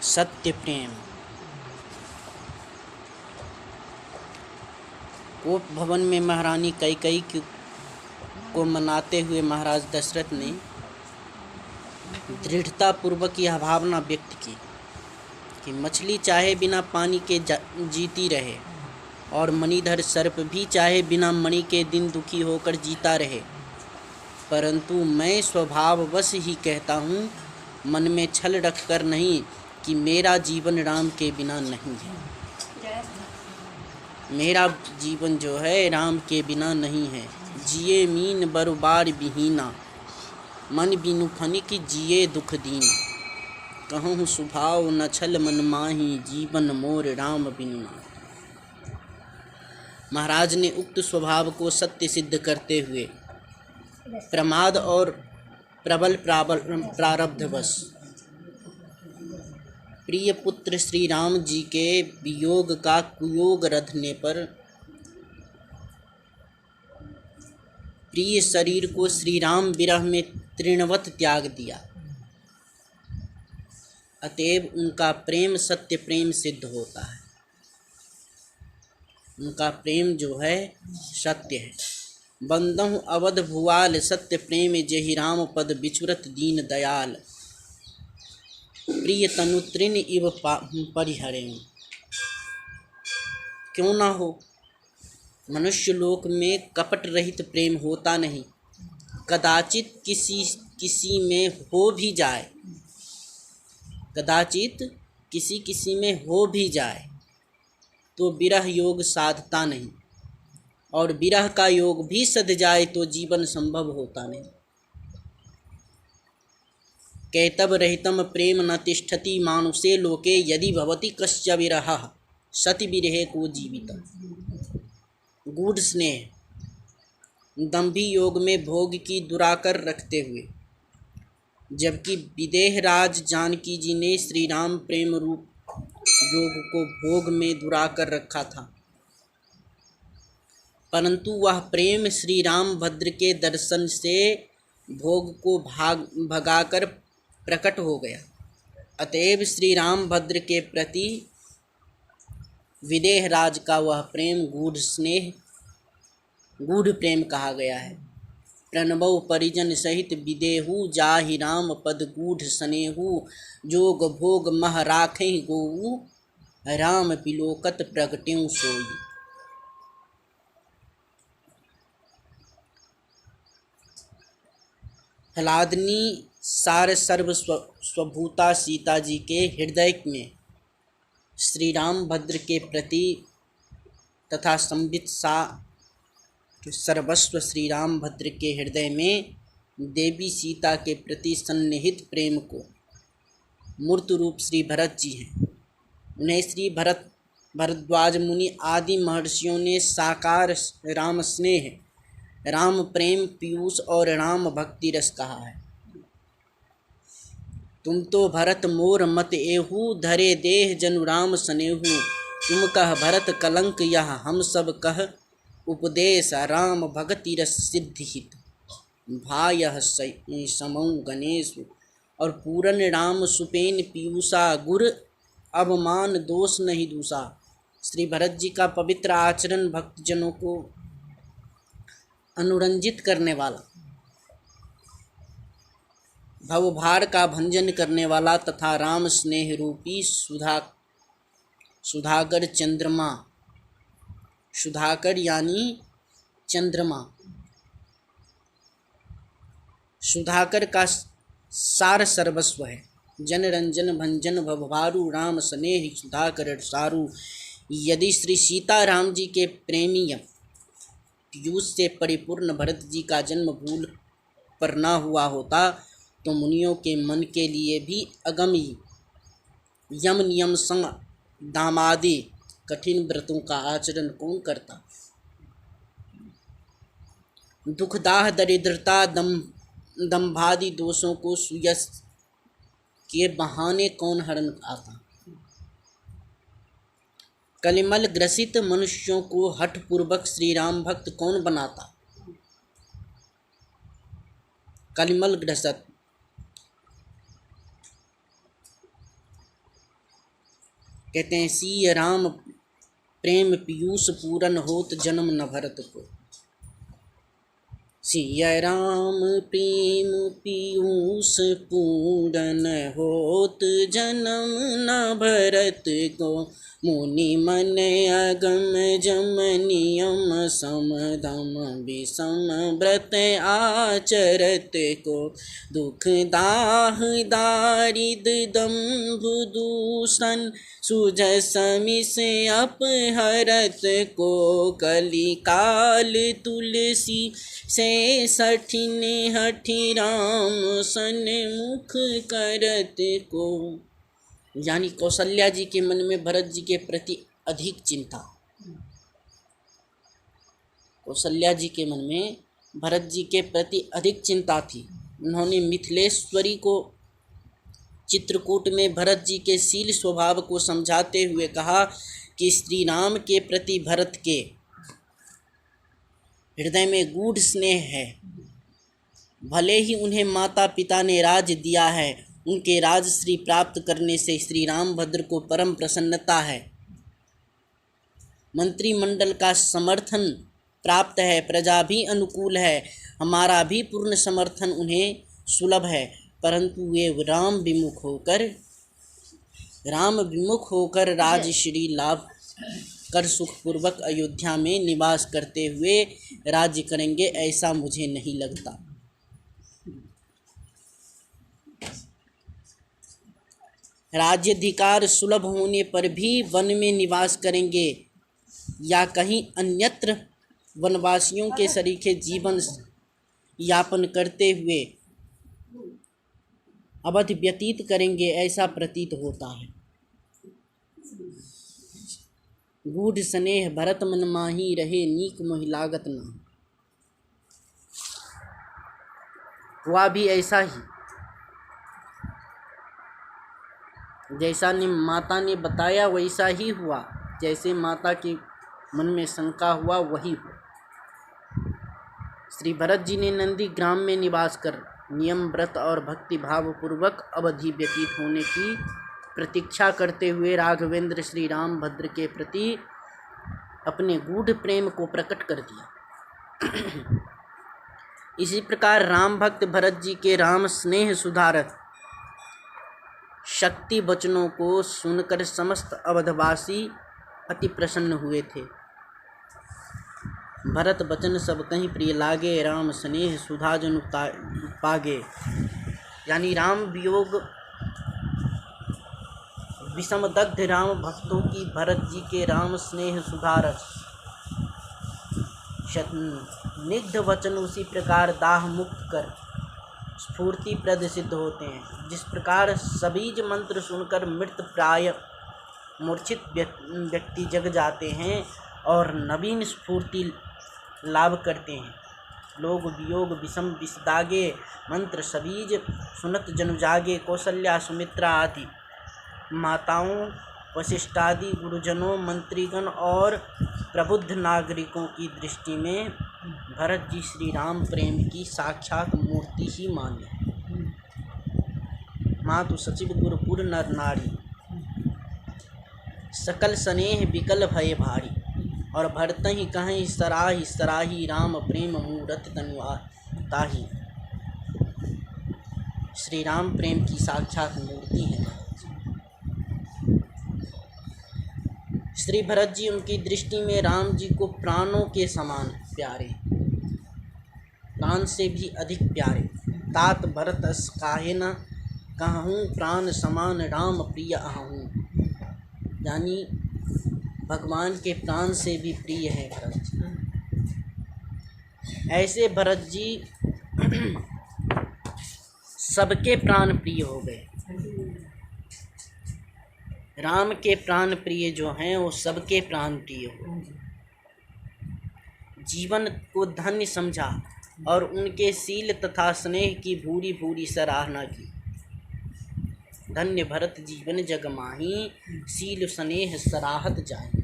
सत्य प्रेम। कोप भवन में महारानी कैकेयी को मनाते हुए महाराज दशरथ ने दृढ़तापूर्वक यह भावना व्यक्त की कि मछली चाहे बिना पानी के जीती रहे और मणिधर सर्प भी चाहे बिना मणि के दिन दुखी होकर जीता रहे, परंतु मैं स्वभाववश ही कहता हूँ, मन में छल रखकर नहीं, कि मेरा जीवन राम के बिना नहीं है। मेरा जीवन जो है राम के बिना नहीं है। जिए मीन बरुबार बिहीना, मन बिनु फनिक जिए दुख दीन। कहूँ सुभाव न छल मन माही, जीवन मोर राम बिनु नाहि। महाराज ने उक्त स्वभाव को सत्य सिद्ध करते हुए प्रमाद और प्रबल प्रारब्धवश प्रिय पुत्र श्री राम जी के वियोग का कुयोग रधने पर प्रिय शरीर को श्री राम विरह में तृणवत त्याग दिया। अतएव उनका प्रेम सत्य प्रेम सिद्ध होता है। उनका प्रेम जो है सत्य है। बंदहु अवध भुआल, सत्य प्रेम जेहि राम पद बिचुरत दीन दयाल। प्रिय तनु तृण इव परिहरें। क्यों ना हो, मनुष्य लोक में कपट रहित प्रेम होता नहीं। कदाचित किसी में हो भी जाए, कदाचित किसी में हो भी जाए तो विरह योग साधता नहीं, और विरह का योग भी सध जाए तो जीवन संभव होता नहीं। कैतव रहितम प्रेम न तिष्ठति मानुषे लोके, यदि भवति कश्च विरहः सति विरहे को जीवितम्। गूढ़ स्नेह दंभी योग में भोग की दुराकर रखते हुए, जबकि विदेह राज जानकी जी ने श्री राम प्रेम रूप योग को भोग में दुराकर रखा था, परंतु वह प्रेम श्री राम भद्र के दर्शन से भोग को भगाकर प्रकट हो गया। अतएव श्री राम भद्र के प्रति विदेह राज का वह प्रेम गूढ़ स्नेह गूढ़ प्रेम कहा गया है। प्रणबौ परिजन सहित विदेहु, जाहि राम पद गूढ़ स्नेहु। जोग भोग मह राखहि गोऊ, राम बिलोकत प्रगट्यों सोई। हलादनी सार सर्व स्वभूता सीता जी के हृदय में श्री राम भद्र के प्रति तथा संबित सा सर्वस्व श्री राम भद्र के हृदय में देवी सीता के प्रति सन्निहित प्रेम को मूर्त रूप श्री भरत जी हैं। उन्हें श्री भरद्वाज मुनि आदि महर्षियों ने साकार राम स्नेह, राम प्रेम पीयूष और राम भक्ति रस कहा है। तुम तो भरत मोर मत एहू, धरे देह जनु राम सनेहू। तुम कह भरत कलंक यह हम सब कह, उपदेश राम भगति रस सिद्धि हित। भायः समौ गणेश, और पूरन राम सुपेन पीयूषा। गुर अवमान दोष नहीं दूषा। श्री भरत जी का पवित्र आचरण भक्तजनों को अनुरंजित करने वाला, भवभार का भंजन करने वाला तथा राम स्नेह रूपी सुधाकर चंद्रमा, सुधाकर यानी चंद्रमा, सुधाकर का सार सर्वस्व है। जन रंजन भंजन भवभारु, राम स्नेह सुधाकर सारू। यदि श्री सीता राम जी के प्रेमी पीयूष से परिपूर्ण भरत जी का जन्म भूल पर न हुआ होता, तो मुनियों के मन के लिए भी अगम यम नियम संग दामादि कठिन व्रतों का आचरण कौन करता। दुखदाह दरिद्रता दंभादि दोषों को सुयश के बहाने कौन हरण आता। कलिमल ग्रसित मनुष्यों को हठपूर्वक श्री राम भक्त कौन बनाता। कलिमल ग्रसित कहते हैं सिय राम प्रेम पीयूष पूरन होत जन्म न भरत को। सिय राम प्रेम पीयूष पूरन होत जन्म न भरत को। मुनि मन अगम जम नियम समधम विषम व्रत आचरत को। दुख दाह दारिद दंभ दूषण सुजस मिस अपहरत को। कली काल तुलसी से सठिन हठि राम सन्मुख करत को। यानी कौशल्या जी के मन में भरत जी के प्रति अधिक चिंता। कौशल्या जी के मन में भरत जी के प्रति अधिक चिंता थी। उन्होंने मिथिलेश्वरी को चित्रकूट में भरत जी के शील स्वभाव को समझाते हुए कहा कि श्री राम के प्रति भरत के हृदय में गूढ़ स्नेह है। भले ही उन्हें माता पिता ने राज दिया है, उनके राजश्री प्राप्त करने से श्री रामभद्र को परम प्रसन्नता है। मंत्रिमंडल का समर्थन प्राप्त है, प्रजा भी अनुकूल है, हमारा भी पूर्ण समर्थन उन्हें सुलभ है। परंतु वे राम विमुख होकर राजश्री लाभ कर सुखपूर्वक अयोध्या में निवास करते हुए राज्य करेंगे, ऐसा मुझे नहीं लगता। राज्याधिकार सुलभ होने पर भी वन में निवास करेंगे या कहीं अन्यत्र वनवासियों के सरीखे जीवन यापन करते हुए अवधि व्यतीत करेंगे, ऐसा प्रतीत होता है। गूढ़ स्नेह भरत मन माही रहे, नीक मोहि लागत ना। हुआ भी ऐसा ही, जैसा माता ने बताया वैसा ही हुआ। जैसे माता के मन में शंका हुआ वही हुआ। श्री भरत जी ने नंदी ग्राम में निवास कर नियम व्रत और भक्ति भाव पूर्वक अवधि व्यतीत होने की प्रतीक्षा करते हुए राघवेंद्र श्री रामभद्र के प्रति अपने गूढ़ प्रेम को प्रकट कर दिया। इसी प्रकार राम भक्त भरत जी के राम स्नेह सुधारक शक्ति वचनों को सुनकर समस्त अवधवासी अति प्रसन्न हुए थे। भरत वचन सब कहीं प्रिय लागे, राम स्नेह सुधा जन पागे। यानी राम वियोग विषम दग्ध राम भक्तों की भरत जी के राम स्नेह सुधारक निग्ध वचन उसी प्रकार दाह मुक्त कर स्फूर्ति प्रद सिद्ध होते हैं। जिस प्रकार सबीज मंत्र सुनकर मृत प्राय मूर्छित व्यक्ति जग जाते हैं और नवीन स्फूर्ति लाभ करते हैं। लोग वियोग विषम विषदागे, मंत्र सबीज सुनत जनु जागे। कौशल्या सुमित्रा आदि माताओं, वशिष्ठादि गुरुजनों, मंत्रीगण और प्रबुद्ध नागरिकों की दृष्टि में भरत जी श्री राम प्रेम की साक्षात मूर्ति ही माने। मातु सचिव गुरुपुर नर नारी, सकल स्नेह विकल भय भारी। और भरत ही कहीं सराही सराही, राम प्रेम मूरत तनुआ ताही। श्री राम प्रेम की साक्षात मूर्ति है। श्री भरत जी उनकी दृष्टि में राम जी को प्राणों के समान प्यारे, प्राण से भी अधिक प्यारे। तात भरत अस काहे न कहूँ, प्राण समान राम प्रिय आहूँ। यानी भगवान के प्राण से भी प्रिय है भरत जी। ऐसे भरत जी सबके प्राण प्रिय हो गए। राम के प्राण प्रिय जो हैं वो सबके प्राण प्रिय हो। जीवन को धन्य समझा और उनके शील तथा स्नेह की भूरी भूरी सराहना की। धन्य भरत जीवन जग माही, शील स्नेह सराहत जाए।